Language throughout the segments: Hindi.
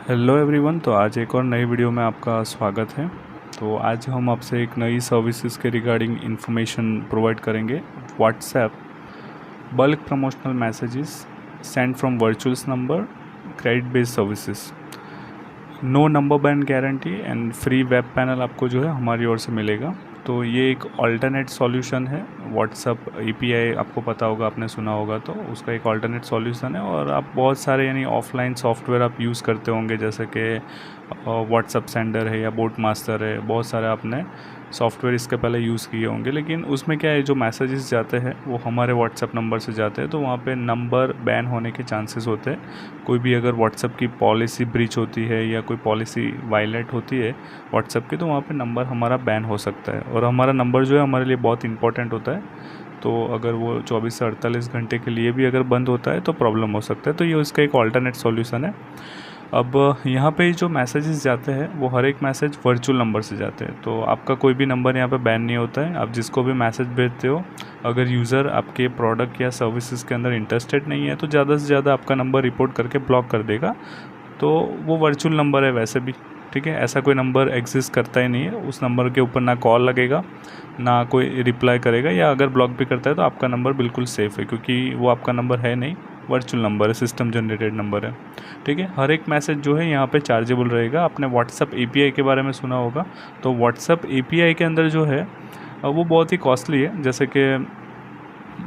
Hello everyone. तो आज एक और नई वीडियो में आपका स्वागत है। तो आज हम आपसे एक नई सर्विसेज के रिगार्डिंग इन्फॉर्मेशन प्रोवाइड करेंगे। WhatsApp bulk promotional messages send from virtuals number, credit based services, no number ban guarantee and free web panel आपको जो है हमारी ओर से मिलेगा। तो ये एक ऑल्टरनेट सॉल्यूशन है। व्हाट्सअप एपीआई आपको पता होगा, आपने सुना होगा, तो उसका एक ऑल्टरनेट सॉल्यूशन है। और आप बहुत सारे यानी ऑफलाइन सॉफ्टवेयर आप यूज़ करते होंगे, जैसे कि व्हाट्सअप सेंडर है या बोट मास्टर है, बहुत सारे आपने सॉफ्टवेयर इसके पहले यूज़ किए होंगे। लेकिन उसमें क्या है, जो मैसेजेस जाते हैं वो हमारे व्हाट्सएप नंबर से जाते हैं, तो वहाँ पे नंबर बैन होने के चांसेस होते हैं। कोई भी अगर व्हाट्सएप की पॉलिसी ब्रीच होती है या कोई पॉलिसी वायलेट होती है व्हाट्सएप की, तो वहाँ पे नंबर हमारा बैन हो सकता है। और हमारा नंबर जो है हमारे लिए बहुत इंपॉर्टेंट होता है, तो अगर वो 24 से 48 घंटे के लिए भी अगर बंद होता है तो प्रॉब्लम हो सकता है। तो ये उसका एक ऑल्टरनेट सॉल्यूशन है। अब यहाँ पे जो मैसेजेस जाते हैं वो हर एक मैसेज वर्चुअल नंबर से जाते हैं, तो आपका कोई भी नंबर यहाँ पे बैन नहीं होता है। आप जिसको भी मैसेज भेजते हो, अगर यूज़र आपके प्रोडक्ट या सर्विसेज के अंदर इंटरेस्टेड नहीं है तो ज़्यादा से ज़्यादा आपका नंबर रिपोर्ट करके ब्लॉक कर देगा। तो वो वर्चुअल नंबर है वैसे भी, ठीक है। ऐसा कोई नंबर एग्जिस्ट करता ही नहीं है। उस नंबर के ऊपर ना कॉल लगेगा, ना कोई रिप्लाई करेगा, या अगर ब्लॉक भी करता है तो आपका नंबर बिल्कुल सेफ़ है, क्योंकि वो आपका नंबर है नहीं, वर्चुअल नंबर है, सिस्टम जनरेटेड नंबर है, ठीक है। हर एक मैसेज जो है यहाँ पे चार्जेबल रहेगा। आपने व्हाट्सअप एपीआई के बारे में सुना होगा, तो व्हाट्सअप एपीआई के अंदर जो है वो बहुत ही कॉस्टली है। जैसे कि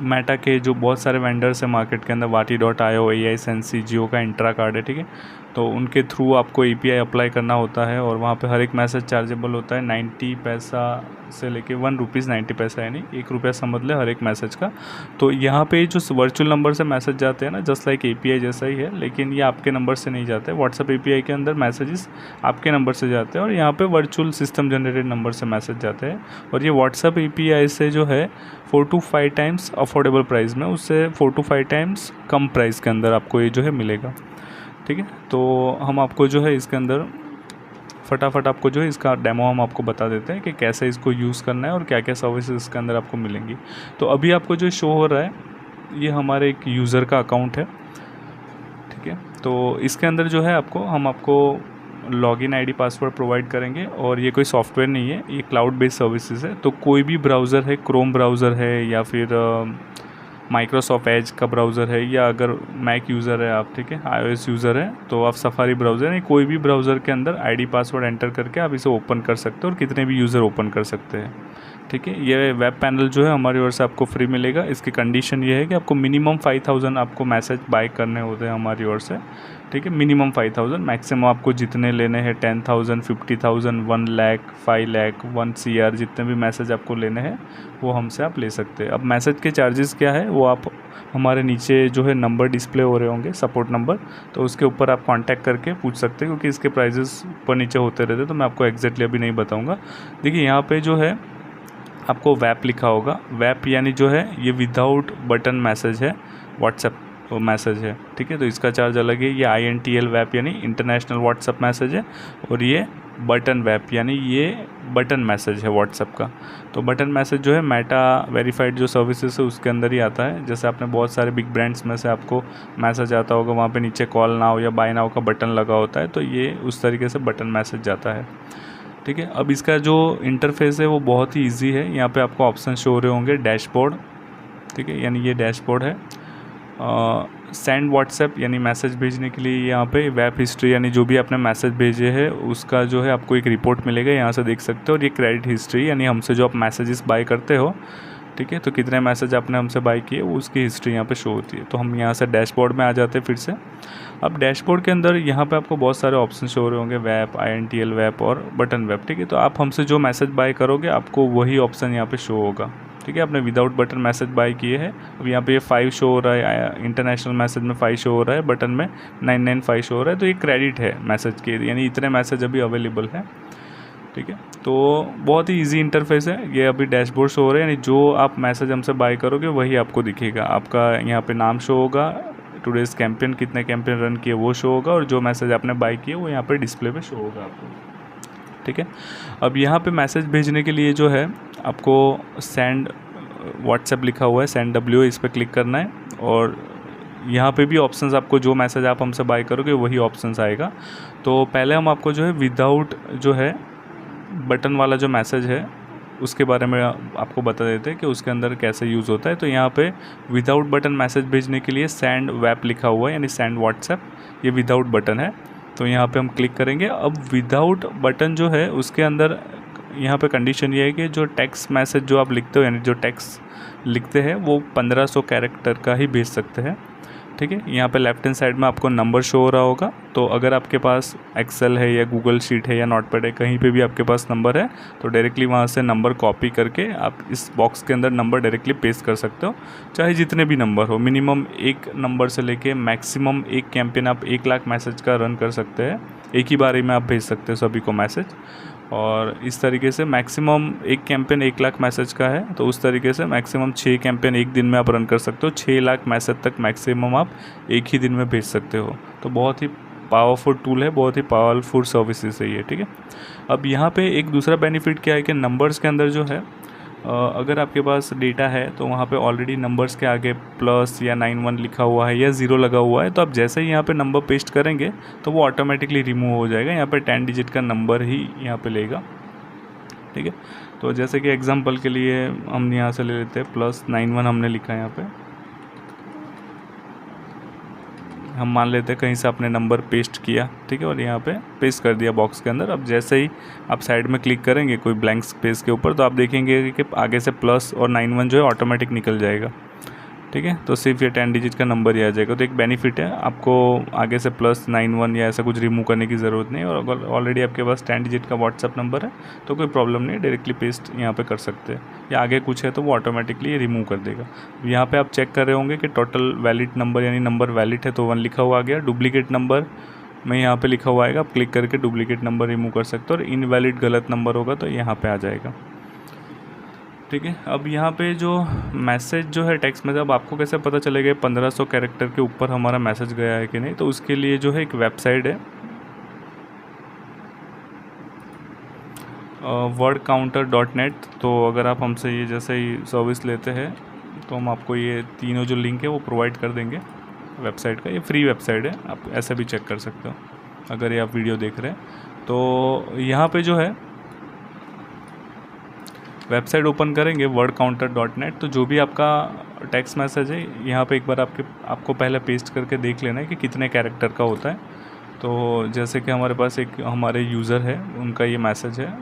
मेटा के जो बहुत सारे वेंडर्स हैं मार्केट के अंदर, वाटी.io, AI सेंसी, जियो का इंट्रा कार्ड है, ठीक है। तो उनके थ्रू आपको एपीआई अप्लाई करना होता है और वहाँ पे हर एक मैसेज चार्जेबल होता है 90 पैसा से लेके ₹1.90, यानी ₹1 समझ ले हर एक मैसेज का। तो यहाँ पे जो वर्चुअल नंबर से मैसेज जाते हैं ना, जस्ट लाइक एपीआई जैसा ही है, लेकिन ये आपके नंबर से नहीं जाते। व्हाट्सअप एपीआई के अंदर मैसेजेस आपके नंबर से जाते हैं और यहाँ पे वर्चुअल सिस्टम जनरेटेड नंबर से मैसेज जाते हैं। और ये व्हाट्सअप एपीआई से जो है 4 to 5 टाइम्स अफोर्डेबल प्राइस में, उससे 4 to 5 टाइम्स कम प्राइस के अंदर आपको ये जो है मिलेगा, ठीक है। तो हम आपको जो है इसके अंदर फटाफट आपको जो है इसका डेमो हम आपको बता देते हैं कि कैसे इसको यूज़ करना है और क्या क्या सर्विसेज इसके अंदर आपको मिलेंगी। तो अभी आपको जो शो हो रहा है ये हमारे एक यूज़र का अकाउंट है, ठीक है। तो इसके अंदर जो है हम आपको लॉगिन आईडी पासवर्ड प्रोवाइड करेंगे। और ये कोई सॉफ्टवेयर नहीं है, ये क्लाउड बेस्ड सर्विसेज है। तो कोई भी ब्राउज़र है, क्रोम ब्राउज़र है या फिर माइक्रोसॉफ्ट एज का ब्राउज़र है, या अगर मैक यूज़र है आप, ठीक है, iOS यूज़र है तो आप सफारी ब्राउज़र, नहीं कोई भी ब्राउज़र के अंदर आईडी पासवर्ड एंटर करके आप इसे ओपन कर सकते हो और कितने भी यूज़र ओपन कर सकते हैं, ठीक है। ये वेब पैनल जो है हमारी ओर से आपको फ्री मिलेगा। इसकी कंडीशन ये है कि आपको मिनिमम 5000 आपको मैसेज बाय करने होते हैं हमारी ओर से, ठीक है। मिनिमम 5000, मैक्सिमम आपको जितने लेने हैं 10,000, 50,000, 1 लाख, 5 लाख, 1 CR, जितने भी मैसेज आपको लेने हैं वो हमसे आप ले सकते हैं। अब मैसेज के चार्जेस क्या है वो आप हमारे नीचे जो है नंबर डिस्प्ले हो रहे होंगे, सपोर्ट नंबर, तो उसके ऊपर आप कांटेक्ट करके पूछ सकते हैं, क्योंकि इसके प्राइजेस ऊपर नीचे होते रहते, तो मैं आपको एग्जैक्टली अभी नहीं बताऊँगा। देखिए यहाँ पर जो है आपको वैप लिखा होगा। वैप यानी जो है ये विदाउट बटन मैसेज है, व्हाट्सएप मैसेज है, ठीक है। तो इसका चार्ज अलग है। ये INTL वैप यानी इंटरनेशनल व्हाट्सएप मैसेज है, और ये बटन वैप यानी ये बटन मैसेज है व्हाट्सएप का। तो बटन मैसेज जो है मेटा वेरीफाइड जो सर्विसेज है उसके अंदर ही आता है। जैसे आपने बहुत सारे बिग ब्रांड्स में से आपको मैसेज आता होगा, वहाँ पे नीचे कॉल नाउ या बाय नाउ का बटन लगा होता है, तो ये उस तरीके से बटन मैसेज जाता है, ठीक है। अब इसका जो इंटरफेस है वो बहुत ही इजी है। यहाँ पे आपको ऑप्शन शो हो रहे होंगे, डैशबोर्ड, ठीक है, यानी ये डैशबोर्ड है। सेंड व्हाट्सएप यानी मैसेज भेजने के लिए यहाँ पे, वेब हिस्ट्री यानी जो भी आपने मैसेज भेजे हैं उसका जो है आपको एक रिपोर्ट मिलेगा, यहाँ से देख सकते हो। और ये क्रेडिट हिस्ट्री यानी हमसे जो आप मैसेजेस बाय करते हो, ठीक है, तो कितने मैसेज आपने हमसे बाय किए वो उसकी हिस्ट्री यहाँ पे शो होती है। तो हम यहाँ से डैशबोर्ड में आ जाते हैं फिर से। अब डैशबोर्ड के अंदर यहाँ पे आपको बहुत सारे ऑप्शन शो हो रहे होंगे, वैप, INTL वैप और बटन वैप, ठीक है। तो आप हमसे जो मैसेज बाय करोगे आपको वही ऑप्शन यहाँ पे शो होगा, ठीक है। आपने विदाउट बटन मैसेज बाय किए हैं। अब यहाँ पे ये 5 शो हो रहा है, इंटरनेशनल मैसेज में 5 शो हो रहा है, बटन में 995 शो हो रहा है। तो ये क्रेडिट है मैसेज के, यानी इतने मैसेज अभी अवेलेबल है, ठीक है। तो बहुत ही इजी इंटरफेस है। ये अभी डैशबोर्ड शो हो रहा है, यानी जो आप मैसेज हमसे बाय करोगे वही आपको दिखेगा। आपका यहाँ पे नाम शो होगा, टुडेज़ कैंपेन, कितने कैंपेन रन किए वो शो होगा, और जो मैसेज आपने बाय किए वो यहाँ पे डिस्प्ले पे शो होगा आपको, ठीक है। अब यहाँ पे मैसेज भेजने के लिए जो है आपको सेंड व्हाट्सएप लिखा हुआ है, सेंड WA, इस पर क्लिक करना है। और यहाँ पे भी ऑप्शंस आपको जो मैसेज आप हमसे बाय करोगे वही ऑप्शंस आएगा। तो पहले हम आपको जो है विदाउट जो है बटन वाला जो मैसेज है उसके बारे में आपको बता देते हैं कि उसके अंदर कैसे यूज़ होता है। तो यहाँ पे विदाउट बटन मैसेज भेजने के लिए सेंड वेब लिखा हुआ है, यानी सेंड व्हाट्सएप, ये विदाउट बटन है। तो यहाँ पे हम क्लिक करेंगे। अब विदाउट बटन जो है उसके अंदर यहाँ पे कंडीशन ये है कि जो टेक्स्ट मैसेज जो आप लिखते हो, यानी जो टेक्स्ट लिखते हैं वो 1500 कैरेक्टर का ही भेज सकते हैं। ठीक है, यहाँ पे लेफ्ट हैंड साइड में आपको नंबर शो हो रहा होगा। तो अगर आपके पास एक्सेल है या गूगल शीट है या नोटपैड है, कहीं पे भी आपके पास नंबर है तो डायरेक्टली वहाँ से नंबर कॉपी करके आप इस बॉक्स के अंदर नंबर डायरेक्टली पेस्ट कर सकते हो, चाहे जितने भी नंबर हो। मिनिमम एक नंबर से लेके मैक्सिमम एक कैंपेन आप 1 लाख मैसेज का रन कर सकते हैं, एक ही बारी में आप भेज सकते हो सभी को मैसेज। और इस तरीके से मैक्सिमम एक कैंपेन 1 लाख मैसेज का है, तो उस तरीके से मैक्सिमम 6 कैंपेन एक दिन में आप रन कर सकते हो। 6 लाख मैसेज तक मैक्सिमम आप एक ही दिन में भेज सकते हो। तो बहुत ही पावरफुल टूल है, बहुत ही पावरफुल सर्विसेज है ये। ठीक है, अब यहाँ पे एक दूसरा बेनिफिट क्या है कि नंबर्स के अंदर जो है अगर आपके पास डेटा है तो वहाँ पे ऑलरेडी नंबर्स के आगे प्लस या 91 लिखा हुआ है या 0 लगा हुआ है, तो आप जैसे ही यहाँ पे नंबर पेस्ट करेंगे तो वो ऑटोमेटिकली रिमूव हो जाएगा। यहाँ पे 10 डिजिट का नंबर ही यहाँ पे लेगा। ठीक है, तो जैसे कि एग्जांपल के लिए हम यहाँ से ले लेते हैं +91 हमने लिखा है यहाँ पे। हम मान लेते हैं कहीं से आपने नंबर पेस्ट किया, ठीक है, और यहाँ पे पेस्ट कर दिया बॉक्स के अंदर। अब जैसे ही आप साइड में क्लिक करेंगे कोई ब्लैंक स्पेस के ऊपर, तो आप देखेंगे कि आगे से प्लस और 91 जो है ऑटोमेटिक निकल जाएगा। ठीक है, तो सिर्फ ये 10 डिजिट का नंबर ही आ जाएगा। तो एक बेनिफिट है, आपको आगे से +91 या ऐसा कुछ रिमूव करने की ज़रूरत नहीं है। और अगर ऑलरेडी आपके पास 10 डिजिट का व्हाट्सअप नंबर है तो कोई प्रॉब्लम नहीं है, डायरेक्टली पेस्ट यहाँ पे कर सकते हैं। या आगे कुछ है तो वो ऑटोमेटिकली रिमूव कर देगा। यहाँ पे आप चेक कर रहे होंगे कि टोटल वैलिड नंबर, यानी नंबर वैलिड है तो 1 लिखा हुआ आ गया। डुप्लीकेट नंबर में यहाँ पे लिखा हुआ आएगा, आप क्लिक करके डुप्लीकेट नंबर रिमूव कर सकते हो। और इनवैलिड गलत नंबर होगा तो यहाँ पे आ जाएगा। ठीक है, अब यहाँ पे जो मैसेज जो है टेक्स्ट मैसेज, अब आपको कैसे पता चलेगा 1500 कैरेक्टर के ऊपर हमारा मैसेज गया है कि नहीं, तो उसके लिए जो है एक वेबसाइट है wordcounter.net। तो अगर आप हमसे ये जैसे ही सर्विस लेते हैं तो हम आपको ये तीनों जो लिंक है वो प्रोवाइड कर देंगे वेबसाइट का। ये फ्री वेबसाइट है, आप ऐसे भी चेक कर सकते हो अगर ये आप वीडियो देख रहे हैं। तो यहाँ पे जो है वेबसाइट ओपन करेंगे wordcounter.net। तो जो भी आपका टेक्स्ट मैसेज है यहाँ पे एक बार आपको पहले पेस्ट करके देख लेना है कि कितने कैरेक्टर का होता है। तो जैसे कि हमारे पास एक हमारे यूज़र है, उनका ये मैसेज है,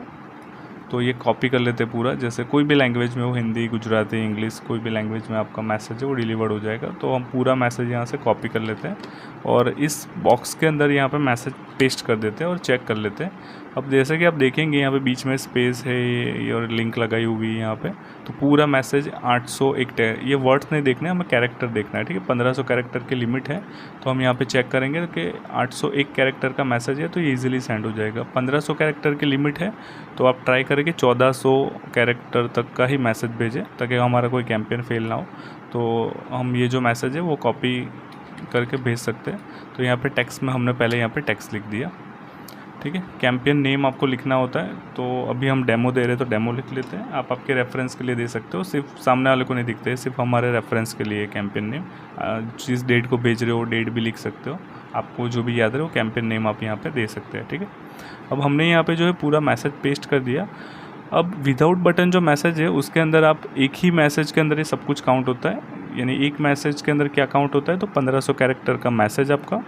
तो ये कॉपी कर लेते हैं पूरा। जैसे कोई भी लैंग्वेज में हो, हिंदी, गुजराती, इंग्लिश, कोई भी लैंग्वेज में आपका मैसेज है वो डिलीवर्ड हो जाएगा। तो हम पूरा मैसेज यहाँ से कॉपी कर लेते हैं और इस बॉक्स के अंदर यहाँ पे मैसेज पेस्ट कर देते हैं और चेक कर लेते हैं। अब जैसे कि आप देखेंगे यहाँ पे बीच में स्पेस है ये और लिंक लगाई हुई है यहाँ पे। तो पूरा मैसेज 801 ये वर्ड्स नहीं देखने, हमें कैरेक्टर देखना है। ठीक है, 1500 कैरेक्टर की लिमिट है। तो हम यहाँ पे चेक करेंगे कि 801 कैरेक्टर का मैसेज है तो ये ईजिली सेंड हो जाएगा। 1500 कैरेक्टर की लिमिट है तो आप ट्राई करें कि 1400 कैरेक्टर तक का ही मैसेज भेजें ताकि हमारा कोई कैंपेन फेल ना हो। तो हम ये जो मैसेज है वो कॉपी करके भेज सकते हैं। तो यहाँ पे टेक्स्ट में हमने पहले यहाँ पे टेक्स्ट लिख दिया। ठीक है, कैंपेन नेम आपको लिखना होता है। तो अभी हम डेमो दे रहे हैं तो डेमो लिख लेते हैं। आप आपके रेफरेंस के लिए दे सकते हो, सिर्फ सामने वाले को नहीं दिखते, सिर्फ हमारे रेफरेंस के लिए कैंपेन नेम। जिस डेट को भेज रहे हो डेट भी लिख सकते हो, आपको जो भी याद रहे वो कैंपेन नेम आप यहाँ पे दे सकते हैं। ठीक है, अब हमने यहाँ पे जो है पूरा मैसेज पेस्ट कर दिया। अब विदाउट बटन जो मैसेज है उसके अंदर आप एक ही मैसेज के अंदर ये सब कुछ काउंट होता है। यानी एक मैसेज के अंदर क्या काउंट होता है, तो 1500 कैरेक्टर का मैसेज आपका।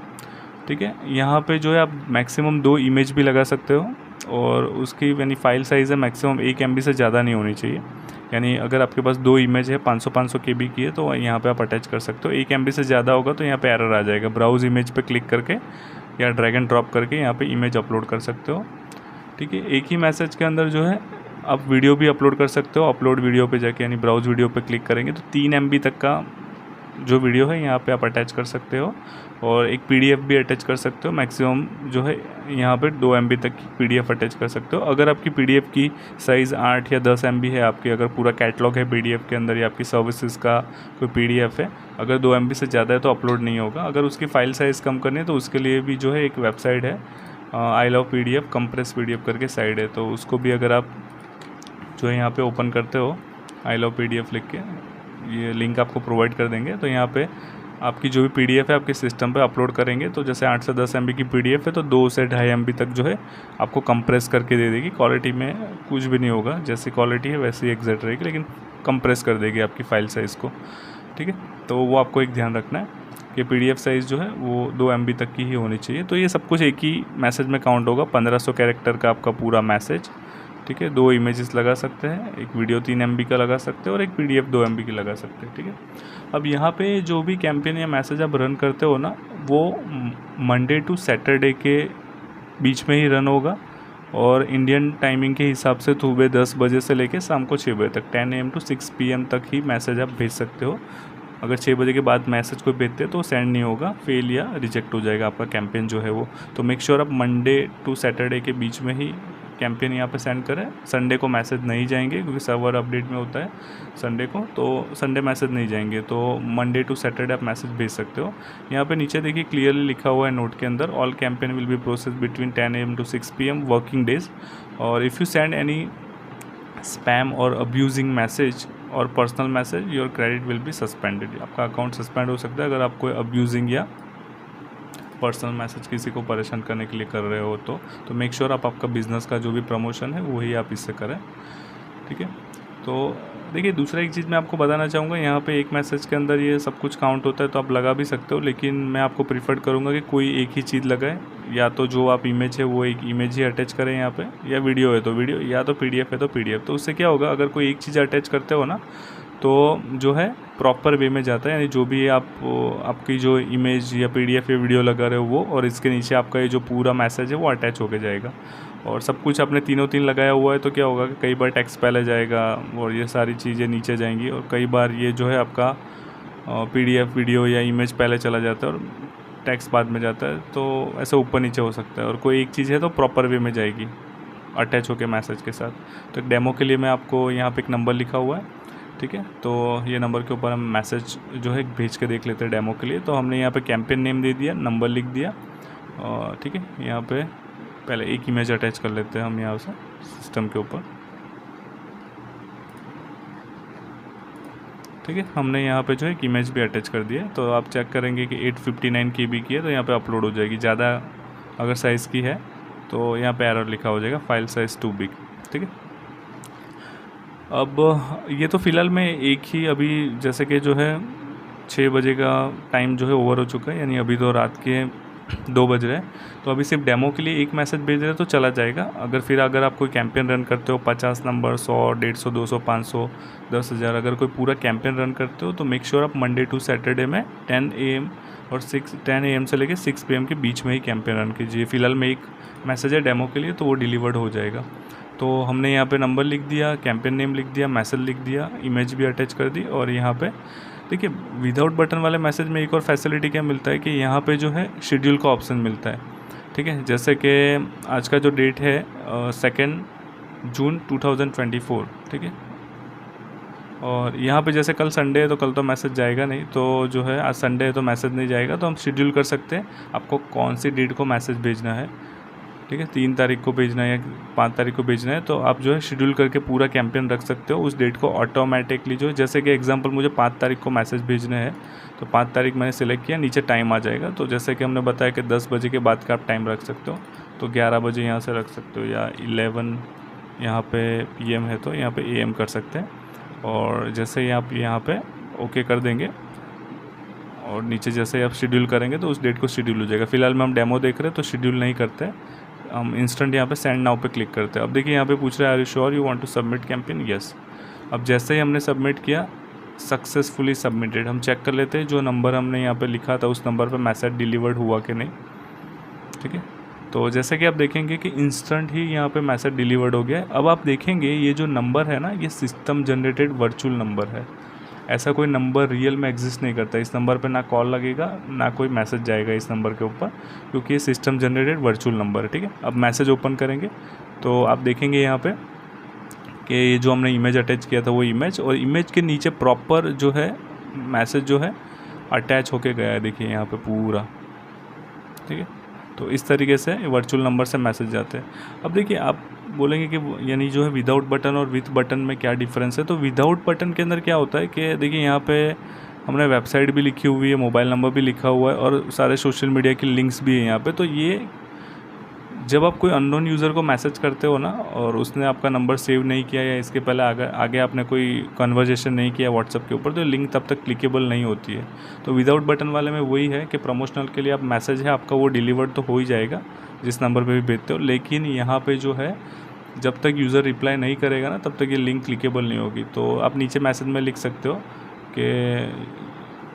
ठीक है, यहाँ पे जो है आप मैक्सिमम 2 इमेज भी लगा सकते हो और उसकी यानी फाइल साइज़ है मैक्सिमम 1 MB से ज़्यादा नहीं होनी चाहिए। यानी अगर आपके पास 2 इमेज है 500 KB की है तो यहाँ पे आप अटैच कर सकते हो। 1 MB से ज़्यादा होगा तो यहाँ पे एरर आ जाएगा। ब्राउज़ इमेज पे क्लिक करके या ड्रैग एंड ड्रॉप करके यहाँ पे इमेज अपलोड कर सकते हो। ठीक है, एक ही मैसेज के अंदर जो है आप वीडियो भी अपलोड कर सकते हो। अपलोड वीडियो पे जाके यानी ब्राउज़ वीडियो पे क्लिक करेंगे तो 3 MB तक का जो वीडियो है यहाँ पे आप अटैच कर सकते हो और एक PDF भी अटैच कर सकते हो। मैक्सिमम जो है यहाँ पे 2 MB तक की PDF अटैच कर सकते हो। अगर आपकी PDF की साइज़ 8 या 10 MB है, आपकी अगर पूरा कैटलॉग है PDF के अंदर या आपकी सर्विसेज का कोई PDF है, अगर 2 MB से ज़्यादा है तो अपलोड नहीं होगा। अगर उसकी फ़ाइल साइज़ कम करनी है तो उसके लिए भी जो है एक वेबसाइट है I love PDF compress PDF करके साइड है। तो उसको भी अगर आप जो है यहाँ पे ओपन करते हो आई लव PDF लिख के, ये लिंक आपको प्रोवाइड कर देंगे। तो यहाँ पे आपकी जो भी पीडीएफ है आपके सिस्टम पे अपलोड करेंगे, तो जैसे 8 से 10 MB की पीडीएफ है तो 2 से 2.5 MB तक जो है आपको कंप्रेस करके दे देगी। क्वालिटी में कुछ भी नहीं होगा, जैसी क्वालिटी है वैसी एग्जैक्ट रहेगी, लेकिन कंप्रेस कर देगी आपकी फ़ाइल साइज़ को। ठीक है, तो वो आपको एक ध्यान रखना है कि पीडीएफ साइज़ जो है वो 2 MB तक की ही होनी चाहिए। तो ये सब कुछ एक ही मैसेज में काउंट होगा, 1500 कैरेक्टर का आपका पूरा मैसेज। ठीक है, 2 इमेजेस लगा सकते हैं, एक वीडियो 3 MB का लगा सकते हैं और एक पीडीएफ 2 MB की लगा सकते हैं। ठीक है, अब यहाँ पे जो भी कैंपेन या मैसेज आप रन करते हो ना, वो मंडे टू सैटरडे के बीच में ही रन होगा और इंडियन टाइमिंग के हिसाब से सुबह 10 बजे से लेकर शाम को 6 बजे तक 10 AM to 6 PM तक ही मैसेज आप भेज सकते हो। अगर 6 बजे के बाद मैसेज कोई भेजते तो सेंड नहीं होगा, फेल या रिजेक्ट हो जाएगा आपका कैंपेन जो है वो। तो मेक श्योर आप मंडे टू सैटरडे के बीच में ही कैंपेन यहाँ पे सेंड करें। संडे को मैसेज नहीं जाएंगे क्योंकि सर्वर अपडेट में होता है संडे को, तो संडे मैसेज नहीं जाएंगे। तो मंडे टू सैटरडे आप मैसेज भेज सकते हो। यहाँ पे नीचे देखिए क्लियरली लिखा हुआ है नोट के अंदर, all campaign will be process between 10 AM to 6 PM working days, और if you send any spam और अब्यूजिंग मैसेज और personal message your credit will be suspended. आपका अकाउंट सस्पेंड हो सकता है अगर आप कोई अब्यूजिंग या पर्सनल मैसेज किसी को परेशान करने के लिए कर रहे हो। तो मेक श्योर आप आपका बिज़नेस का जो भी प्रमोशन है वही आप इससे करें। ठीक है, तो देखिए दूसरा एक चीज़ मैं आपको बताना चाहूँगा, यहाँ पे एक मैसेज के अंदर ये सब कुछ काउंट होता है तो आप लगा भी सकते हो, लेकिन मैं आपको प्रीफर करूँगा कि कोई एक ही चीज़ लगाए, या तो जो आप इमेज है वो एक इमेज ही अटैच करें यहाँ पे, या वीडियो है तो वीडियो, या तो पीडीएफ है तो पीडीएफ। तो उससे क्या होगा, अगर कोई एक चीज़ अटैच करते हो ना तो जो है प्रॉपर वे में जाता है, यानी जो भी आपकी जो इमेज या पीडीएफ या वीडियो लगा रहे हो वो, और इसके नीचे आपका ये जो पूरा मैसेज है वो अटैच होके जाएगा। और सब कुछ आपने तीनों तीन लगाया हुआ है तो क्या होगा कि कई बार टेक्स्ट पहले जाएगा और ये सारी चीज़ें नीचे जाएंगी, और कई बार ये जो है आपका पीडीएफ वीडियो या इमेज पहले चला जाता है और टेक्स्ट बाद में जाता है, तो ऐसे ऊपर नीचे हो सकता है। और कोई एक चीज़ है तो प्रॉपर वे में जाएगी अटैच होके मैसेज के साथ। तो एक डेमो के लिए मैं आपको यहाँ पे एक नंबर लिखा हुआ है, ठीक है, तो ये नंबर के ऊपर हम मैसेज जो है भेज के देख लेते हैं डेमो के लिए। तो हमने यहाँ पे कैंपेन नेम दे दिया, नंबर लिख दिया, और ठीक है यहाँ पे पहले एक इमेज अटैच कर लेते हैं हम यहाँ से सिस्टम के ऊपर। ठीक है, हमने यहाँ पे जो है एक इमेज भी अटैच कर दिया। तो आप चेक करेंगे कि 859 KB की है तो यहाँ पे अपलोड हो जाएगी। ज़्यादा अगर साइज़ की है तो यहाँ पे एरर लिखा हो जाएगा, फाइल साइज़ टू बिग। ठीक है, अब ये तो फ़िलहाल में एक ही, अभी जैसे कि जो है 6 बजे का टाइम जो है ओवर हो चुका है, यानी अभी तो रात के 2 बज रहे हैं, तो अभी सिर्फ डेमो के लिए एक मैसेज भेज रहे हैं तो चला जाएगा। अगर आप कोई कैंपेन रन करते हो 50 नंबर, 100, 150, 200, 500, 10,000, अगर कोई पूरा कैंपेन रन करते हो तो मेक श्योर आप मंडे टू सैटरडे में 10 AM और 10 AM से लेकर 6 PM के बीच में ही कैंपेन रन कीजिए। फ़िलहाल में एक मैसेज है डेमो के लिए तो वो डिलीवर्ड हो जाएगा। तो हमने यहाँ पे नंबर लिख दिया, कैंपेन नेम लिख दिया, मैसेज लिख दिया, इमेज भी अटैच कर दी, और यहाँ पे देखिए विदाउट बटन वाले मैसेज में एक और फैसिलिटी क्या मिलता है कि यहाँ पे जो है शेड्यूल का ऑप्शन मिलता है। ठीक है, जैसे कि आज का जो डेट है 2 जून 2024, ठीक है, और यहाँ पे जैसे कल संडे है तो कल तो मैसेज जाएगा नहीं, तो जो है आज संडे है तो मैसेज नहीं जाएगा, तो हम शेड्यूल कर सकते हैं आपको कौन सी डेट को मैसेज भेजना है। ठीक है, 3 तारीख को भेजना है या 5 तारीख को भेजना है, तो आप जो है शेड्यूल करके पूरा कैंपेन रख सकते हो। उस डेट को ऑटोमेटिकली जो है, जैसे कि एग्जांपल मुझे 5 तारीख को मैसेज भेजने हैं तो 5 तारीख मैंने सेलेक्ट किया, नीचे टाइम आ जाएगा। तो जैसे कि हमने बताया कि 10 बजे के बाद का आप टाइम रख सकते हो, तो 11 बजे यहाँ से रख सकते हो, या 11 यहाँ पे PM है तो यहाँ पे AM कर सकते हैं। और जैसे ही आप यहाँ पे ओके कर देंगे और नीचे जैसे आप शेड्यूल करेंगे तो उस डेट को शेड्यूल हो जाएगा। फिलहाल में हम डेमो देख रहे हैं तो शेड्यूल नहीं करते, हम इंस्टेंट यहाँ पे सेंड नाउ पे क्लिक करते हैं। अब देखिए यहाँ पे पूछ रहा है are you sure you want to submit campaign, yes. अब जैसे ही हमने सबमिट किया, सक्सेसफुली सबमिटेड। हम चेक कर लेते हैं जो नंबर हमने यहाँ पे लिखा था उस नंबर पे मैसेज डिलीवर्ड हुआ कि नहीं। ठीक है, तो जैसे कि आप देखेंगे कि इंस्टेंट ही यहाँ पे मैसेज डिलीवर्ड हो गया। अब आप देखेंगे ये जो नंबर है ना, ये सिस्टम जनरेटेड वर्चुअल नंबर है। ऐसा कोई नंबर रियल में एग्जिस्ट नहीं करता। इस नंबर पे ना कॉल लगेगा ना कोई मैसेज जाएगा इस नंबर के ऊपर, क्योंकि ये सिस्टम जनरेटेड वर्चुअल नंबर है। ठीक है, अब मैसेज ओपन करेंगे तो आप देखेंगे यहाँ पे कि ये जो हमने इमेज अटैच किया था वो इमेज, और इमेज के नीचे प्रॉपर जो है मैसेज जो है अटैच होके गया है, देखिए यहाँ पे पूरा। ठीक है, तो इस तरीके से वर्चुअल नंबर से मैसेज जाते हैं। अब देखिए आप बोलेंगे कि यानी जो है विदाउट बटन और विथ बटन में क्या डिफरेंस है। तो विदाउट बटन के अंदर क्या होता है कि देखिए यहाँ पे हमने वेबसाइट भी लिखी हुई है, मोबाइल नंबर भी लिखा हुआ है और सारे सोशल मीडिया की लिंक्स भी हैं यहाँ पे। तो ये जब आप कोई अननोन यूज़र को मैसेज करते हो ना और उसने आपका नंबर सेव नहीं किया या इसके पहले आगे आपने कोई कन्वर्जेशन नहीं किया व्हाट्सअप के ऊपर, तो लिंक तब तक क्लिकेबल नहीं होती है। तो विदाउट बटन वाले में वही है कि प्रमोशनल के लिए आप मैसेज है आपका वो डिलीवर्ड तो हो ही जाएगा जिस नंबर पे भी भेजते हो, लेकिन यहाँ पे जो है जब तक यूज़र रिप्लाई नहीं करेगा ना तब तक ये लिंक क्लिकेबल नहीं होगी। तो आप नीचे मैसेज में लिख सकते हो कि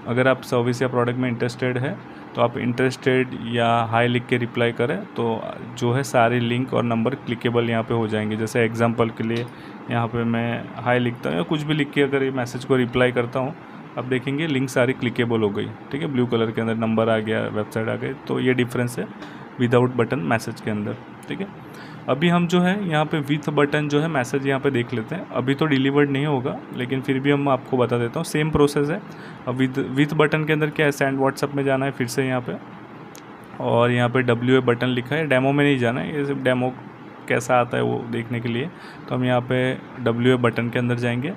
अगर आप सर्विस या प्रोडक्ट में इंटरेस्टेड है तो आप इंटरेस्टेड या हाई लिख के रिप्लाई करें तो जो है सारे लिंक और नंबर क्लिकेबल यहाँ पे हो जाएंगे। जैसे एग्जांपल के लिए यहाँ पे मैं हाई लिखता हूँ या कुछ भी लिख के अगर ये मैसेज को रिप्लाई करता हूँ, आप देखेंगे लिंक सारी क्लिकेबल हो गई। ठीक है, ब्लू कलर के अंदर नंबर आ गया, वेबसाइट आ गई। तो ये डिफरेंस है विदाउट बटन मैसेज के अंदर। ठीक है, अभी हम जो है यहाँ पे विथ बटन जो है मैसेज यहाँ पे देख लेते हैं। अभी तो डिलीवर्ड नहीं होगा लेकिन फिर भी हम आपको बता देता हूँ, सेम प्रोसेस है। अब विथ बटन के अंदर क्या है, सेंड व्हाट्सअप में जाना है फिर से यहाँ पे, और यहाँ पे WA बटन लिखा है। डेमो में नहीं जाना है, ये सिर्फ डेमो कैसा आता है वो देखने के लिए। तो हम यहाँ पे WA बटन के अंदर जाएंगे।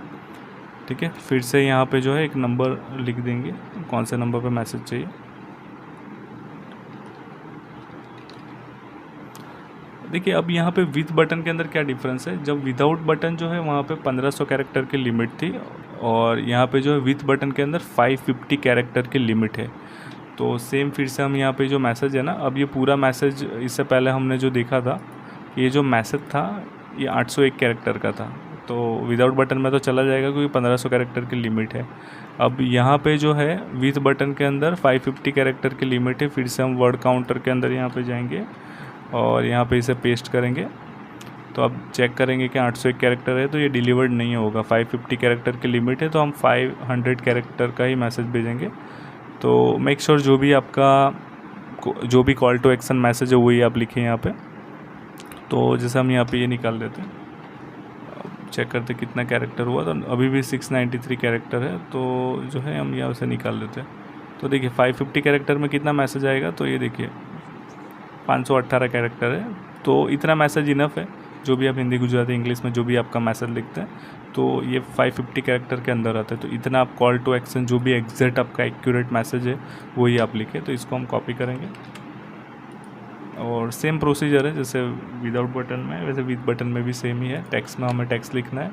ठीक है, फिर से यहाँ पे जो है एक नंबर लिख देंगे, कौन से नंबर पे मैसेज चाहिए। देखिए अब यहाँ पे विथ बटन के अंदर क्या डिफरेंस है। जब विदाउट बटन जो है वहाँ पे 1500 कैरेक्टर की लिमिट थी और यहाँ पे जो है विथ बटन के अंदर 550 कैरेक्टर की लिमिट है। तो सेम फिर से हम यहाँ पे जो मैसेज है ना, अब ये पूरा मैसेज इससे पहले हमने जो देखा था, ये जो मैसेज था ये 801 कैरेक्टर का था। तो विदाउट बटन में तो चला जाएगा क्योंकि 1500 कैरेक्टर की लिमिट है। अब यहाँ पे जो है विथ बटन के अंदर 550 कैरेक्टर की लिमिट है। फिर से हम वर्ड काउंटर के अंदर यहाँ पे जाएंगे और यहाँ पे इसे पेस्ट करेंगे। तो अब चेक करेंगे कि 801 कैरेक्टर है तो ये डिलीवर्ड नहीं होगा। 550 कैरेक्टर की लिमिट है तो हम 500 कैरेक्टर का ही मैसेज भेजेंगे। तो मेक श्योर जो भी कॉल टू एक्शन मैसेज है वही आप लिखें यहाँ पे। तो जैसे हम यहाँ पे ये निकाल देते हैं, चेक करते कितना कैरेक्टर हुआ। तो अभी भी 693 कैरेक्टर है, तो जो है हम यहाँ से निकाल देते हैं। तो देखिए 550 कैरेक्टर में कितना मैसेज आएगा, तो ये देखिए 518 कैरेक्टर है। तो इतना मैसेज इनफ है, जो भी आप हिंदी गुजराती इंग्लिश में जो भी आपका मैसेज लिखते हैं तो ये 550 कैरेक्टर के अंदर आता है। तो इतना आप कॉल टू एक्शन जो भी एग्जैक्ट आपका एक्यूरेट मैसेज है वही आप लिखें। तो इसको हम कॉपी करेंगे और सेम प्रोसीजर है जैसे विदाउट बटन में, वैसे विद बटन में भी सेम ही है। टेक्स्ट में हमें टेक्स्ट लिखना है।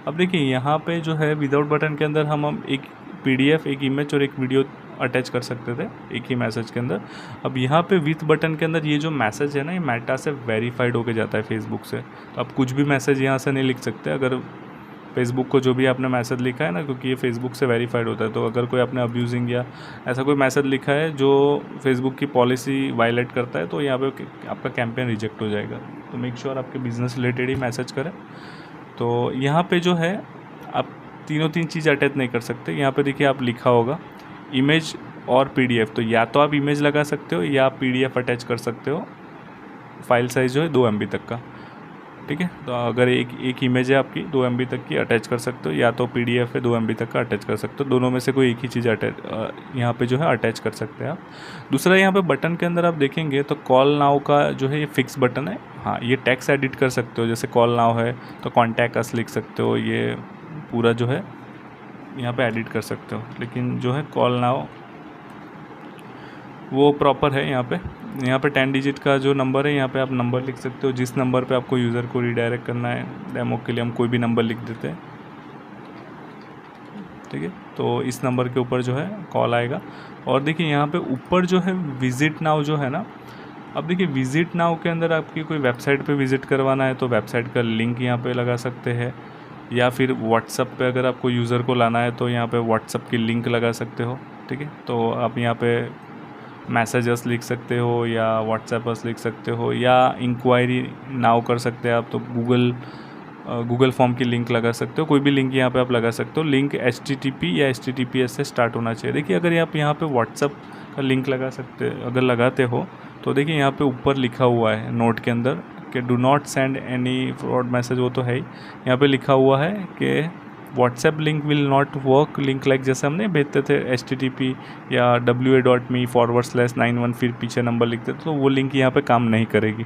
अब देखिए यहाँ पे जो है विदाउट बटन के अंदर हम एक PDF, एक इमेज और एक वीडियो अटैच कर सकते थे एक ही मैसेज के अंदर। अब यहाँ पे विथ बटन के अंदर ये जो मैसेज है ना, ये मेटा से वेरीफाइड होके जाता है फेसबुक से। तो आप कुछ भी मैसेज यहाँ से नहीं लिख सकते अगर फेसबुक को जो भी आपने मैसेज लिखा है ना, क्योंकि ये फेसबुक से वेरीफाइड होता है। तो अगर कोई आपने अब्यूजिंग या ऐसा कोई मैसेज लिखा है जो फेसबुक की पॉलिसी वायलेट करता है तो यहाँ पे आपका कैंपेन रिजेक्ट हो जाएगा। तो मेक श्योर आपके बिजनेस रिलेटेड ही मैसेज करें। तो यहाँ पे जो है आप तीन चीज़ अटैच नहीं कर सकते। यहाँ पे देखिए आप लिखा होगा इमेज और PDF। तो या तो आप इमेज लगा सकते हो या आप PDF अटैच कर सकते हो। फाइल साइज़ जो है 2 MB तक का। ठीक है, तो अगर एक इमेज है आपकी 2 MB तक की अटैच कर सकते हो, या तो PDF है 2 MB तक का अटैच कर सकते हो। दोनों में से कोई एक ही चीज़ यहाँ पे जो है अटैच कर सकते हैं आप। दूसरा यहाँ पे बटन के अंदर आप देखेंगे तो कॉल नाउ का जो है ये फिक्स बटन है। हाँ, ये टेक्स्ट एडिट कर सकते हो। जैसे कॉल नाउ है तो कॉन्टैक्ट अस लिख सकते हो, ये पूरा जो है यहाँ पे एडिट कर सकते हो। लेकिन जो है कॉल नाउ वो प्रॉपर है। यहाँ पे 10 डिजिट का जो नंबर है, यहाँ पे आप नंबर लिख सकते हो जिस नंबर पे आपको यूज़र को रिडायरेक्ट करना है। डेमो के लिए हम कोई भी नंबर लिख देते हैं। ठीक है, तो इस नंबर के ऊपर जो है कॉल आएगा। और देखिए यहाँ पे ऊपर जो है विजिट नाउ जो है ना, अब देखिए विजिट नाउ के अंदर आपकी कोई वेबसाइट पे विज़िट करवाना है तो वेबसाइट का लिंक यहाँ पे लगा सकते हैं, या फिर व्हाट्सअप पे अगर आपको यूज़र को लाना है तो यहाँ पे व्हाट्सअप की लिंक लगा सकते हो। ठीक है, तो आप यहाँ पे मैसेजेस लिख सकते हो या व्हाट्सएपस लिख सकते हो या इंक्वायरी नाउ कर सकते हैं आप। तो गूगल फॉर्म की लिंक लगा सकते हो, कोई भी लिंक यहाँ पे आप लगा सकते हो। लिंक HTTP या HTTPS से स्टार्ट होना चाहिए। देखिए अगर आप यहाँ पे व्हाट्सएप का लिंक अगर लगाते हो तो देखिए यहाँ पे ऊपर लिखा हुआ है नोट के अंदर कि do not send any fraud message, वो तो है ही। यहाँ पे लिखा हुआ है कि WhatsApp link will not work. Link like जैसे हमने भेजते थे HTTP या wa.me/91 फिर पीछे नंबर लिखते थे, तो वो लिंक यहाँ पे काम नहीं करेगी।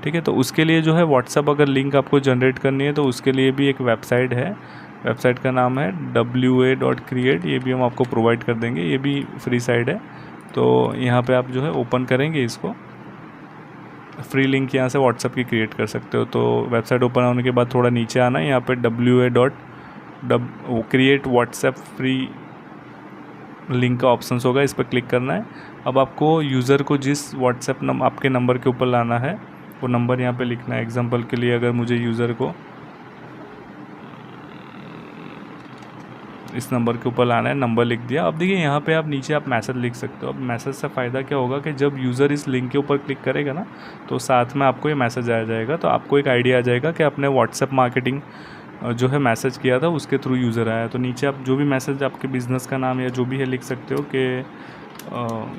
ठीक है, तो उसके लिए जो है व्हाट्सएप अगर लिंक आपको जनरेट करनी है तो उसके लिए भी एक वेबसाइट है वेबसाइट का नाम है wa.create, ये भी हम आपको प्रोवाइड कर देंगे, ये भी फ्री साइट है। तो यहाँ पे आप जो है ओपन करेंगे इसको, फ्री लिंक यहाँ से व्हाट्सएप की क्रिएट कर सकते हो। तो वेबसाइट ओपन होने के बाद थोड़ा नीचे आना है, यहाँ पे create व्हाट्सएप फ्री लिंक का ऑप्शन होगा, इस पर क्लिक करना है। अब आपको यूज़र को जिस व्हाट्सएप आपके नंबर के ऊपर लाना है वो नंबर यहाँ पे लिखना है। एग्जांपल के लिए अगर मुझे यूज़र को इस नंबर के ऊपर लाना है, नंबर लिख दिया। अब देखिए यहाँ पे आप नीचे आप मैसेज लिख सकते हो। अब मैसेज से फ़ायदा क्या होगा कि जब यूज़र इस लिंक के ऊपर क्लिक करेगा ना, तो साथ में आपको ये मैसेज आ जाएगा, तो आपको एक आइडिया आ जाएगा कि आपने व्हाट्सएप मार्केटिंग जो है मैसेज किया था उसके थ्रू यूज़र आया। तो नीचे आप जो भी मैसेज आपके बिज़नेस का नाम या जो भी है लिख सकते हो कि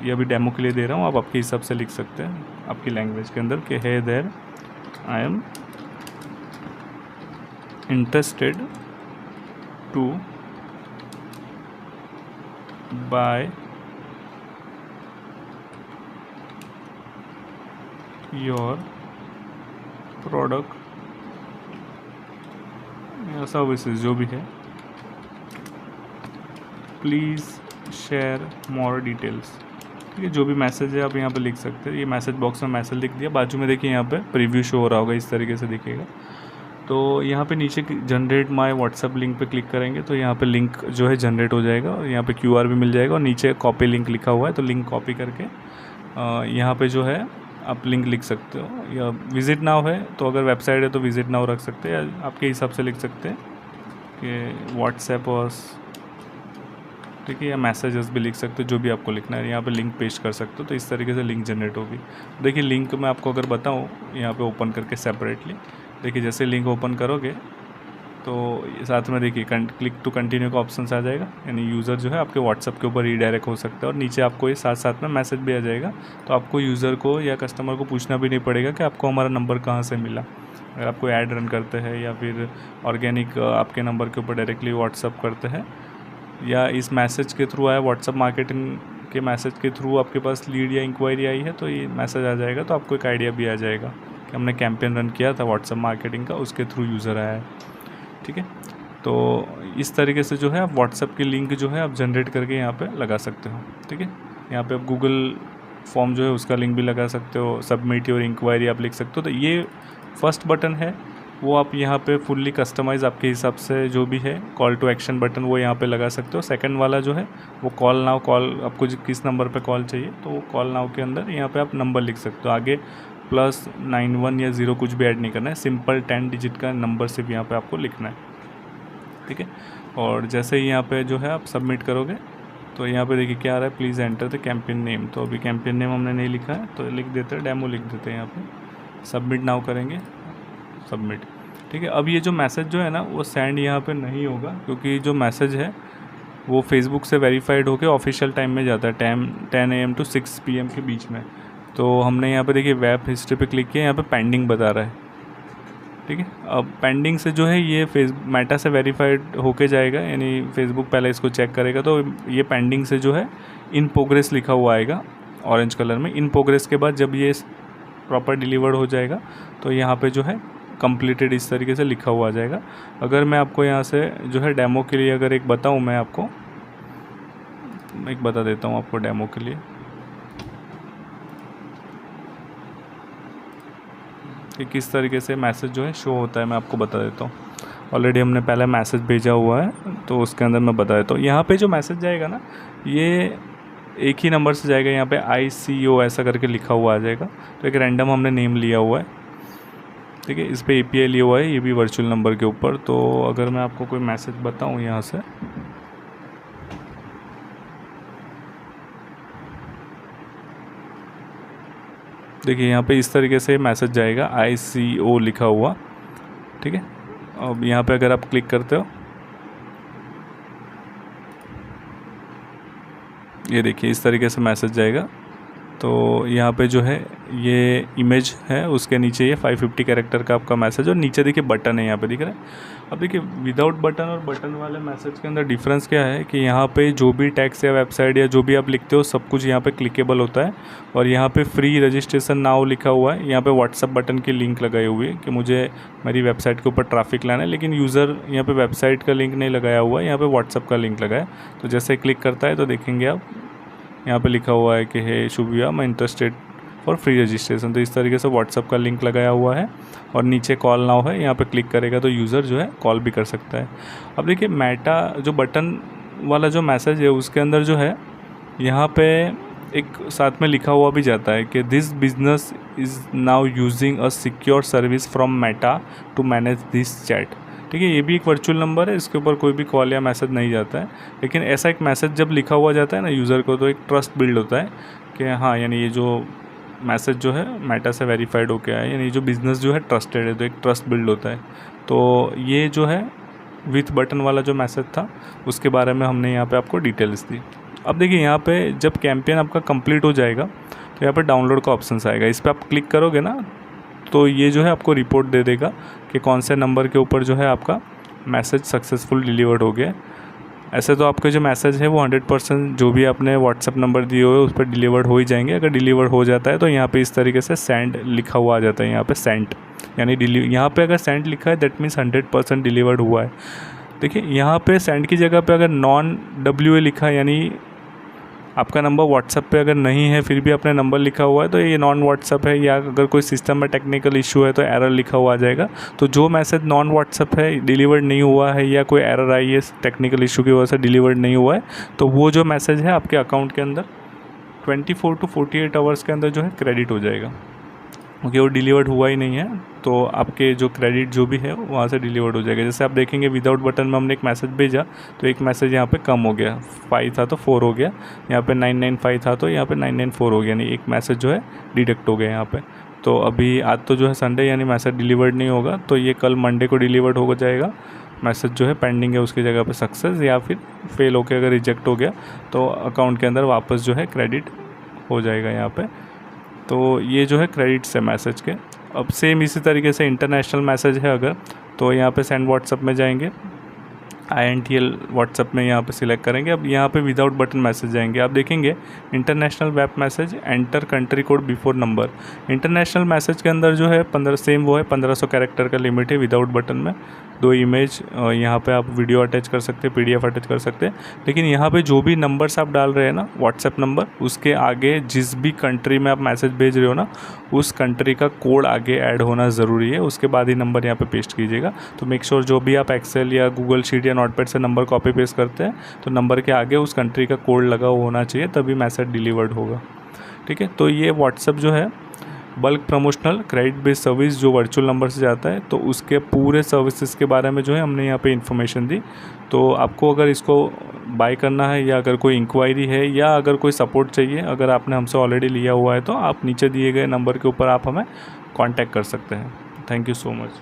ये अभी डेमो के लिए दे रहा हूँ, आप आपके हिसाब से लिख सकते हैं आपकी लैंग्वेज के अंदर कि hey there I am interested to buy your product या सर्विसेज, जो भी है, प्लीज़ शेयर मोर डिटेल्स। ठीक है, जो भी मैसेज है आप यहाँ पे लिख सकते हैं। ये मैसेज बॉक्स में मैसेज लिख दिया, बाजू में देखिए यहाँ पे प्रीव्यू शो हो रहा होगा, इस तरीके से दिखेगा। तो यहाँ पे नीचे जनरेट माय व्हाट्सएप लिंक पे क्लिक करेंगे तो यहाँ पे लिंक जो है जनरेट हो जाएगा, और यहाँ पे QR भी मिल जाएगा, और नीचे कॉपी लिंक लिखा हुआ है, तो लिंक कॉपी करके यहाँ पे जो है आप लिंक लिख सकते हो। या विजिट नाउ है तो अगर वेबसाइट है तो विजिट नाउ रख सकते हैं, या आपके हिसाब से लिख सकते हैं कि व्हाट्सएप और ठीक है, या मैसेजेस भी लिख सकते हो, जो भी आपको लिखना है। यहाँ पे लिंक पेस्ट कर सकते हो, तो इस तरीके से लिंक जनरेट होगी। देखिए लिंक मैं आपको अगर बताऊँ यहाँ पे ओपन करके सेपरेटली, देखिए जैसे लिंक ओपन करोगे तो साथ में देखिए क्लिक टू कंटिन्यू का ऑप्शन आ जाएगा, यानी यूज़र जो है आपके व्हाट्सएप के ऊपर रीडायरेक्ट हो सकता है। और नीचे आपको ये साथ साथ में मैसेज भी आ जाएगा, तो आपको यूज़र को या कस्टमर को पूछना भी नहीं पड़ेगा कि आपको हमारा नंबर कहाँ से मिला। अगर आपको ऐड रन करते हैं या फिर ऑर्गेनिक आपके नंबर के ऊपर डायरेक्टली व्हाट्सएप करते हैं, या इस मैसेज के थ्रू आया, व्हाट्सएप मार्केटिंग के मैसेज के थ्रू आपके पास लीड या इंक्वायरी आई है, तो ये मैसेज आ जाएगा, तो आपको एक आइडिया भी आ जाएगा कि हमने कैंपेन रन किया था व्हाट्सएप मार्केटिंग का, उसके थ्रू यूज़र आया है। ठीक है, तो इस तरीके से जो है आप व्हाट्सएप की लिंक जो है आप जनरेट करके यहाँ पे लगा सकते हो। ठीक है, यहाँ पे आप गूगल फॉर्म जो है उसका लिंक भी लगा सकते हो, सबमिट योर इंक्वायरी आप लिख सकते हो। तो ये फर्स्ट बटन है, वो आप यहाँ पे फुल्ली कस्टमाइज़ आपके हिसाब से जो भी है कॉल टू एक्शन बटन वो यहाँ पे लगा सकते हो। सेकंड वाला जो है वो कॉल नाउ, कॉल आपको किस नंबर पे कॉल चाहिए तो वो कॉल नाउ के अंदर यहाँ पे आप नंबर लिख सकते हो। आगे +91 या 0 कुछ भी ऐड नहीं करना है, सिंपल 10 डिजिट का नंबर सिर्फ यहाँ पे आपको लिखना है। ठीक है, और जैसे ही यहाँ पे जो है आप सबमिट करोगे तो यहाँ पे देखिए क्या आ रहा है, please enter the campaign name. तो अभी कैंपेन नेम हमने नहीं लिखा है तो लिख देते हैं डेमो, लिख देते हैं यहाँ पे। सबमिट नाउ करेंगे, सबमिट। ठीक है, अब ये जो मैसेज जो है ना वो सेंड यहाँ पे नहीं होगा, क्योंकि जो मैसेज है वो फेसबुक से वेरीफाइड होकर ऑफिशियल टाइम में जाता है, 10 AM to 6 PM के बीच में। तो हमने यहाँ पे देखिए वेब हिस्ट्री पे क्लिक किया, यहाँ पे पेंडिंग बता रहा है। ठीक है, अब पेंडिंग से जो है ये मेटा से वेरीफाइड होके जाएगा, यानी फेसबुक पहले इसको चेक करेगा। तो ये पेंडिंग से जो है इन प्रोग्रेस लिखा हुआ आएगा ऑरेंज कलर में। इन प्रोग्रेस के बाद जब ये प्रॉपर डिलीवर्ड हो जाएगा तो यहाँ पे जो है कंप्लीटेड इस तरीके से लिखा हुआ आ जाएगा। अगर मैं आपको यहाँ से जो है डेमो के लिए अगर एक बताऊँ, मैं आपको एक बता देता हूँ आपको डेमो के लिए कि किस तरीके से मैसेज जो है शो होता है, मैं आपको बता देता हूँ। ऑलरेडी हमने पहले मैसेज भेजा हुआ है तो उसके अंदर मैं बता देता हूँ। यहाँ पे जो मैसेज जाएगा ना ये एक ही नंबर से जाएगा, यहाँ पे ICO ऐसा करके लिखा हुआ आ जाएगा। तो एक रैंडम हमने नेम लिया हुआ है, ठीक है, इस पर API लिया हुआ है, ये भी वर्चुअल नंबर के ऊपर। तो अगर मैं आपको कोई मैसेज बताऊँ यहाँ से, देखिए यहाँ पे इस तरीके से मैसेज जाएगा ICO लिखा हुआ। ठीक है, अब यहाँ पे अगर आप क्लिक करते हो, ये देखिए इस तरीके से मैसेज जाएगा तो यहाँ पे जो है ये इमेज है, उसके नीचे ये 550 कैरेक्टर का आपका मैसेज, और नीचे देखिए बटन है यहाँ पे दिख रहा है। अब देखिए विदाउट बटन और बटन वाले मैसेज के अंदर डिफरेंस क्या है कि यहाँ पे जो भी टैक्स या वेबसाइट या जो भी आप लिखते हो सब कुछ यहाँ पे क्लिकेबल होता है। और यहाँ पे फ्री रजिस्ट्रेशन नाउ लिखा हुआ है, यहाँ पे व्हाट्सअप बटन की लिंक लगाई हुई है कि मुझे मेरी वेबसाइट के ऊपर ट्रैफिक लाना है, लेकिन यूज़र यहाँ पे वेबसाइट का लिंक नहीं लगाया हुआ है, यहाँ पे व्हाट्सअप का लिंक लगा है। तो जैसे क्लिक करता है तो देखेंगे आप यहाँ पे लिखा हुआ है कि हे शुभिया, मैं इंटरेस्टेड फॉर फ्री रजिस्ट्रेशन। तो इस तरीके से व्हाट्सअप का लिंक लगाया हुआ है, और नीचे कॉल नाउ है, यहाँ पे क्लिक करेगा तो यूज़र जो है कॉल भी कर सकता है। अब देखिए मेटा जो बटन वाला जो मैसेज है उसके अंदर जो है यहाँ पे एक साथ में लिखा हुआ भी जाता है कि this business is now using a secure service from Meta to manage this chat. ठीक है, ये भी एक वर्चुअल नंबर है, इसके ऊपर कोई भी कॉल या मैसेज नहीं जाता है। लेकिन ऐसा एक मैसेज जब लिखा हुआ जाता है ना यूज़र को, तो एक ट्रस्ट बिल्ड होता है कि हाँ, यानी ये जो मैसेज जो है मेटा से वेरीफाइड होके आया है, यानी जो बिज़नेस जो है ट्रस्टेड है, तो एक ट्रस्ट बिल्ड होता है। तो ये जो है विथ बटन वाला जो मैसेज था उसके बारे में हमने यहाँ पे आपको डिटेल्स दी। अब देखिए यहाँ पे जब कैंपेन आपका कंप्लीट हो जाएगा तो यहाँ पे डाउनलोड का ऑप्शन आएगा, इस पर आप क्लिक करोगे ना तो ये जो है आपको रिपोर्ट दे देगा कि कौन से नंबर के ऊपर जो है आपका मैसेज सक्सेसफुल डिलीवर्ड हो गया। ऐसे तो आपके जो मैसेज है वो 100% जो भी आपने व्हाट्सअप नंबर दिए हुए उस पर डिलीवर्ड हो ही जाएंगे। अगर डिलीवर्ड हो जाता है तो यहाँ पे इस तरीके से सेंड लिखा हुआ आ जाता है, यहाँ पे सेंट, यानी यहाँ पे अगर सेंड लिखा है दैट मीन्स 100% डिलीवर्ड हुआ है। देखिए यहाँ पे सेंड की जगह पे अगर नॉन WA लिखा है, यानी आपका नंबर व्हाट्सएप पे अगर नहीं है फिर भी आपने नंबर लिखा हुआ है तो ये नॉन व्हाट्सएप है, या अगर कोई सिस्टम में टेक्निकल इशू है तो एरर लिखा हुआ आ जाएगा। तो जो मैसेज नॉन व्हाट्सएप है, डिलीवर्ड नहीं हुआ है, या कोई एरर आई है टेक्निकल इशू की वजह से डिलीवर्ड नहीं हुआ है, तो वो जो मैसेज है आपके अकाउंट के अंदर 24 to 48 आवर्स के अंदर जो है क्रेडिट हो जाएगा, क्योंकि वो डिलीवर्ड हुआ ही नहीं है। तो आपके जो क्रेडिट जो भी है वहाँ से डिलीवर्ड हो जाएगा। जैसे आप देखेंगे विदाउट बटन में हमने एक मैसेज भेजा तो एक मैसेज यहाँ पे कम हो गया, 5 था तो 4 हो गया, यहाँ पे 995 था तो यहाँ पे 994 हो गया, यानी एक मैसेज जो है डिडक्ट हो गया यहाँ पे। तो अभी आज तो जो है संडे, यानी मैसेज डिलीवर्ड नहीं होगा, तो ये कल मंडे को डिलीवर्ड हो जाएगा। मैसेज जो है पेंडिंग है उसकी जगह पे सक्सेस, या फिर फेल होकर अगर रिजेक्ट हो गया तो अकाउंट के अंदर वापस जो है क्रेडिट हो जाएगा यहाँ पे। तो ये जो है क्रेडिट्स है मैसेज के। अब सेम इसी तरीके से इंटरनेशनल मैसेज है अगर, तो यहाँ पे सेंड व्हाट्सअप में जाएंगे, INTL व्हाट्सअप में यहाँ पे सिलेक्ट करेंगे। अब यहाँ पे विदाउट बटन मैसेज जाएंगे, आप देखेंगे international web message, enter country code before number. International message के अंदर जो है 15 सेम वो है 1500 कैरेक्टर का लिमिट है विदाउट बटन में। 2 इमेज, यहाँ पे आप वीडियो अटैच कर सकते हैं, PDF अटैच कर सकते हैं। लेकिन यहाँ पे जो भी नंबर्स आप डाल रहे हैं ना व्हाट्सएप नंबर, उसके आगे जिस भी कंट्री में आप मैसेज भेज रहे हो ना उस कंट्री का कोड आगे ऐड होना ज़रूरी है, उसके बाद ही नंबर यहाँ पे पेस्ट कीजिएगा। तो मेक श्योर जो भी आप एक्सेल या गूगल शीट या नोटपैड से नंबर कॉपी पेस्ट करते हैं तो नंबर के आगे उस कंट्री का कोड लगा होना चाहिए, तभी मैसेज डिलीवर्ड होगा। ठीक है, तो ये व्हाट्सएप जो है bulk promotional credit based service जो वर्चुअल नंबर से जाता है, तो उसके पूरे सर्विसेज के बारे में जो है हमने यहाँ पे इन्फॉर्मेशन दी। तो आपको अगर इसको बाय करना है, या अगर कोई इंक्वायरी है, या अगर कोई सपोर्ट चाहिए, अगर आपने हमसे ऑलरेडी लिया हुआ है तो आप नीचे दिए गए नंबर के ऊपर आप हमें कांटेक्ट कर सकते हैं। Thank you so much.